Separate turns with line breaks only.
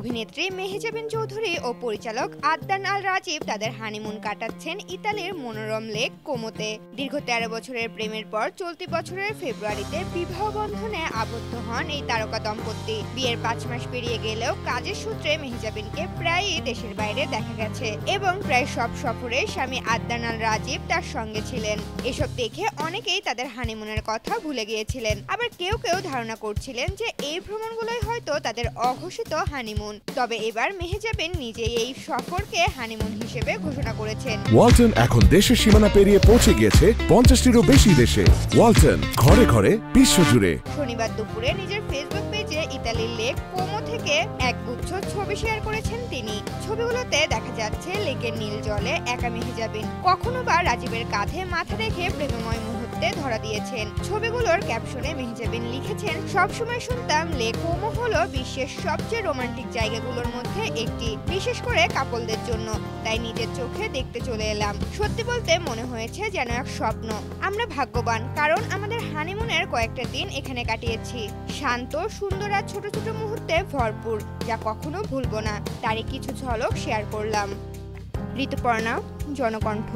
অভিনেত্রী মেহজাবিন চৌধুরী ও পরিচালক আদনান আল রাজীব তাদের হানিমুন কাটাচ্ছেন ইতালির মনোরম লেক কোমোতে। দীর্ঘ 13 বছরের প্রেমের পর চলতি বছরের ফেব্রুয়ারিতে বিবাহ বন্ধনে আবদ্ধ হন এই তারকা দম্পতি। বিয়ের 5 মাস পেরিয়ে গেলেও কাজের সূত্রে মেহজাবিনকে প্রায়ই দেশের বাইরে দেখা গেছে এবং প্রায় সব সফরে স্বামী আদনান আল রাজীব তার সঙ্গে ছিলেন। এসব দেখে অনেকেই তাদের হানিমুনের কথা ভুলে গিয়েছিলেন, আবার কেউ কেউ ধারণা করছিলেন যে এই ভ্রমণগুলোই হয়তো তাদের অঘোষিত হানিমুন। তবে এবার মেহজাবিন নিজেই এই সফরকে হানিমুন হিসেবে ঘোষণা করেছেন।
ওয়ালটন এখন দেশের সীমানা পেরিয়ে পৌঁছে গিয়েছে 50টিরও বেশি দেশে। ওয়ালটন, ঘরে ঘরে বিশ্বজুড়ে।
শনিবার দুপুরে নিজের ফেসবুক পেজে ইতালির লেক কোমো থেকে এক গুচ্ছ ছবি শেয়ার করেছেন তিনি। ছবিগুলোতে দেখা যাচ্ছে লেকের নীল জলে একা মেহজাবিন, কখনো বা রাজীবের কাঁধে মাথা রেখে প্রেমময় মুহূর্তে ধরা দিয়েছেন। ছবিগুলোর ক্যাপশনে মেহজাবিন লিখেছেন, সবসময় শুনতাম লেক কোমো হলো বিশ্বের সবচেয়ে রোমান্টিক জায়গাগুলোর মধ্যে একটি, বিশেষ করে কাপলদের জন্য। তাই নিজের চোখে দেখতে চলে এলাম। সত্যি বলতে মনে হয়েছে যেন এক স্বপ্ন। আমরা ভাগ্যবান, কারণ আমাদের হানিমুনের কয়েকটা দিন এখানে কাটিয়েছি। শান্ত, সুন্দর আর ছোট ছোট মুহূর্তে ভরপুর, যা কখনো ভুলবো না। তারই কিছু ঝলক শেয়ার করলাম। ঋতুপর্ণা, জনকণ্ঠ।